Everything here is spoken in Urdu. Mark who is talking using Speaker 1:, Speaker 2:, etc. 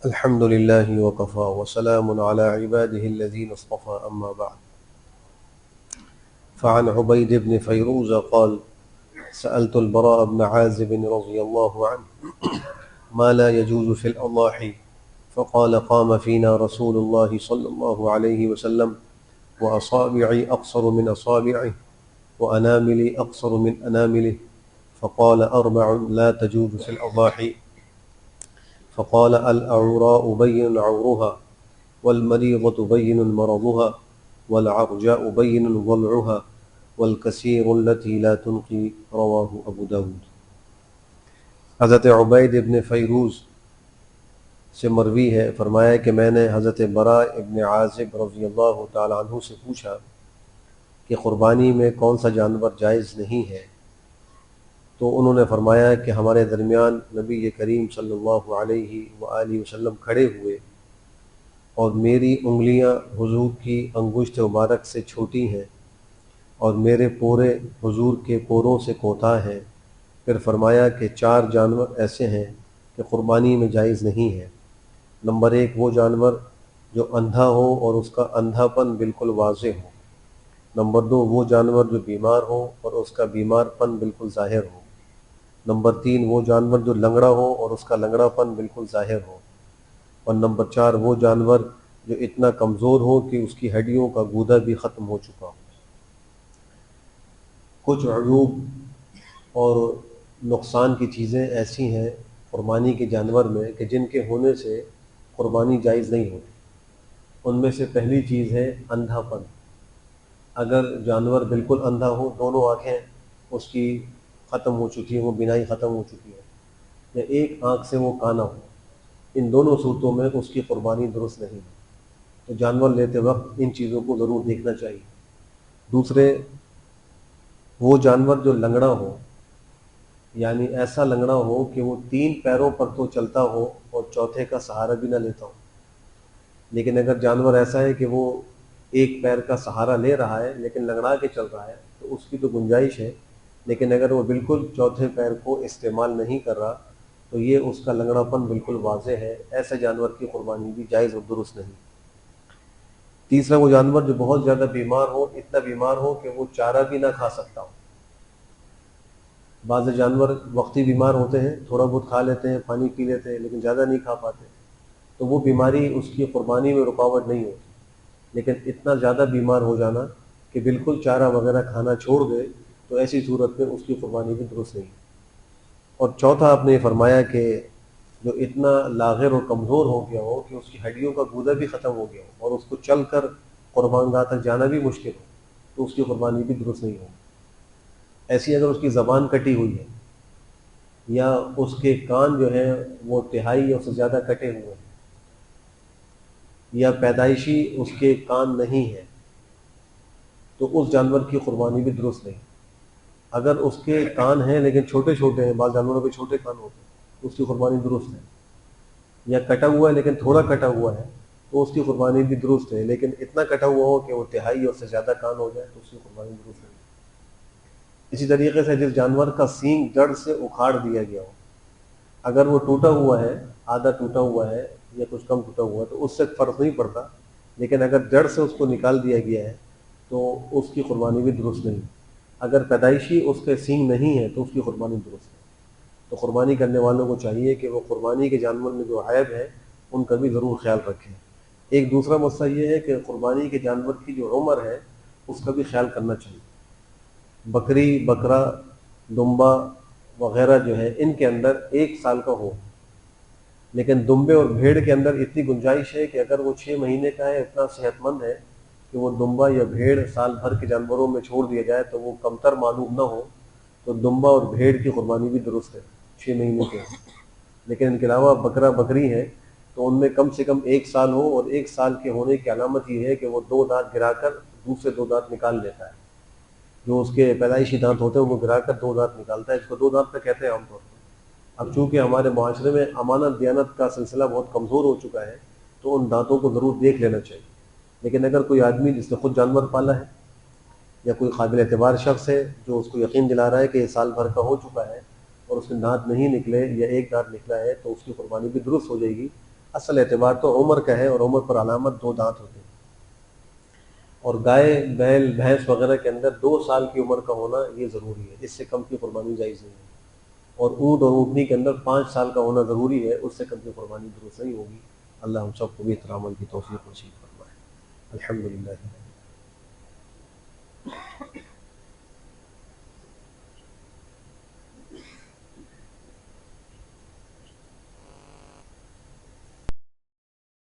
Speaker 1: الحمد لله وكفى وسلام على عباده الذين اصطفى أما بعد. فعن عبيد بن فيروز قال: سألت البراء بن عازب رضي الله عنه ما لا يجوز في الأضاحي، فقال: قام فينا رسول الله صلى الله عليه وسلم وأصابعي أقصر من أصابعه وأناملي أقصر من أنامله، فقال: أربع لا تجوز في الأضاحي. فقال: الأعراء بين عورها، والمريضة بين مرضها، والعرجاء بين ضلعها، والكثير التي لا تنقي. رواہ ابو داود۔ حضرت عبید ابن فیروز سے مروی ہے، فرمایا کہ میں نے حضرت براء ابن عازب رضی اللہ تعالی عنہ سے پوچھا کہ قربانی میں کون سا جانور جائز نہیں ہے، تو انہوں نے فرمایا کہ ہمارے درمیان نبی کریم صلی اللہ علیہ وآلہ وسلم کھڑے ہوئے اور میری انگلیاں حضور کی انگشت مبارک سے چھوٹی ہیں اور میرے پورے حضور کے پوروں سے کوتاہ ہیں۔ پھر فرمایا کہ چار جانور ایسے ہیں کہ قربانی میں جائز نہیں ہے۔ نمبر ایک، وہ جانور جو اندھا ہو اور اس کا اندھا پن بالکل واضح ہو۔ نمبر دو، وہ جانور جو بیمار ہو اور اس کا بیمار پن بالکل ظاہر ہو۔ نمبر تین، وہ جانور جو لنگڑا ہو اور اس کا لنگڑا پن بالکل ظاہر ہو۔ اور نمبر چار، وہ جانور جو اتنا کمزور ہو کہ اس کی ہڈیوں کا گودا بھی ختم ہو چکا ہو۔ کچھ عیوب اور نقصان کی چیزیں ایسی ہیں قربانی کے جانور میں کہ جن کے ہونے سے قربانی جائز نہیں ہوتی۔ ان میں سے پہلی چیز ہے اندھا پن۔ اگر جانور بالکل اندھا ہو، دونوں آنکھیں اس کی ختم ہو چکی ہوں، بینائی ختم ہو چکی ہے، یا ایک آنکھ سے وہ کانا ہو، ان دونوں صورتوں میں اس کی قربانی درست نہیں ہے۔ تو جانور لیتے وقت ان چیزوں کو ضرور دیکھنا چاہیے۔ دوسرے، وہ جانور جو لنگڑا ہو، یعنی ایسا لنگڑا ہو کہ وہ تین پیروں پر تو چلتا ہو اور چوتھے کا سہارا بھی نہ لیتا ہو۔ لیکن اگر جانور ایسا ہے کہ وہ ایک پیر کا سہارا لے رہا ہے لیکن لنگڑا کے چل رہا ہے تو اس کی تو گنجائش ہے، لیکن اگر وہ بالکل چوتھے پیر کو استعمال نہیں کر رہا تو یہ اس کا لنگڑا پن بالکل واضح ہے، ایسے جانور کی قربانی بھی جائز اور درست نہیں۔ تیسرا، وہ جانور جو بہت زیادہ بیمار ہو، اتنا بیمار ہو کہ وہ چارہ بھی نہ کھا سکتا ہو۔ بعض جانور وقتی بیمار ہوتے ہیں، تھوڑا بہت کھا لیتے ہیں، پانی پی لیتے ہیں، لیکن زیادہ نہیں کھا پاتے، تو وہ بیماری اس کی قربانی میں رکاوٹ نہیں ہوتی۔ لیکن اتنا زیادہ بیمار ہو جانا کہ بالکل چارہ وغیرہ کھانا چھوڑ دے تو ایسی صورت میں اس کی قربانی بھی درست نہیں۔ اور چوتھا، آپ نے یہ فرمایا کہ جو اتنا لاغر اور کمزور ہو گیا ہو کہ اس کی ہڈیوں کا گودا بھی ختم ہو گیا ہو اور اس کو چل کر قربان گاہ تک جانا بھی مشکل ہو تو اس کی قربانی بھی درست نہیں ہوگی۔ ایسی اگر اس کی زبان کٹی ہوئی ہے یا اس کے کان جو ہیں وہ تہائی یا اس سے زیادہ کٹے ہوئے ہیں یا پیدائشی اس کے کان نہیں ہیں تو اس جانور کی قربانی بھی درست نہیں۔ اگر اس کے کان ہیں لیکن چھوٹے چھوٹے ہیں، بعض جانوروں کے چھوٹے کان ہوتے ہیں تو اس کی قربانی درست ہے، یا کٹا ہوا ہے لیکن تھوڑا کٹا ہوا ہے تو اس کی قربانی بھی درست ہے، لیکن اتنا کٹا ہوا ہو کہ وہ تہائی اور سے زیادہ کان ہو جائے تو اس کی قربانی درست نہیں۔ اسی طریقے سے جس جانور کا سینگ جڑ سے اکھاڑ دیا گیا ہو، اگر وہ ٹوٹا ہوا ہے، آدھا ٹوٹا ہوا ہے یا کچھ کم ٹوٹا ہوا ہے تو اس سے فرق نہیں پڑتا، لیکن اگر جڑ سے اس کو نکال دیا گیا ہے تو اس کی قربانی بھی درست نہیں۔ اگر پیدائشی اس کے سینگ نہیں ہے تو اس کی قربانی درست ہے۔ تو قربانی کرنے والوں کو چاہیے کہ وہ قربانی کے جانور میں جو عیب ہے ان کا بھی ضرور خیال رکھیں۔ ایک دوسرا مسئلہ یہ ہے کہ قربانی کے جانور کی جو عمر ہے اس کا بھی خیال کرنا چاہیے۔ بکری، بکرا، دمبا وغیرہ جو ہے ان کے اندر 1 سال کا ہو، لیکن دمبے اور بھیڑ کے اندر اتنی گنجائش ہے کہ اگر وہ 6 مہینے کا ہے، اتنا صحت مند ہے کہ وہ دمبا یا بھیڑ سال بھر کے جانوروں میں چھوڑ دیا جائے تو وہ کمتر معلوم نہ ہو، تو دمبا اور بھیڑ کی قربانی بھی درست ہے 6 مہینے کے۔ لیکن ان کے علاوہ بکرا بکری ہے تو ان میں کم سے کم 1 سال ہو، اور 1 سال کے ہونے کی علامت یہ ہے کہ وہ 2 دانت گرا کر دوسرے 2 دانت نکال لیتا ہے۔ جو اس کے پیدائشی دانت ہوتے ہیں وہ گرا کر 2 دانت نکالتا ہے، اس کو 2 دانت کا کہتے ہیں عام طور پر۔ اب چونکہ ہمارے معاشرے میں امانت دیانت کا سلسلہ بہت کمزور ہو چکا ہے تو ان دانتوں کو ضرور دیکھ لینا چاہیے۔ لیکن اگر کوئی آدمی جس نے خود جانور پالا ہے یا کوئی قابل اعتبار شخص ہے جو اس کو یقین دلا رہا ہے کہ یہ سال بھر کا ہو چکا ہے اور اس میں دانت نہیں نکلے یا 1 دانت نکلا ہے تو اس کی قربانی بھی درست ہو جائے گی، اصل اعتبار تو عمر کا ہے، اور عمر پر علامت 2 دانت ہوتے ہیں، اور گائے بیل بھینس وغیرہ کے اندر 2 سال کی عمر کا ہونا یہ ضروری ہے، اس سے کم کی قربانی جائز نہیں ہے، اور اونٹ اور اونٹنی کے اندر 5 سال کا ہونا ضروری ہے، اس سے کم کی قربانی درست نہیں ہوگی۔ اللہ ہم سب کو بھی احترام کی توفیق نصیب فرمائے۔ الحمدللہ۔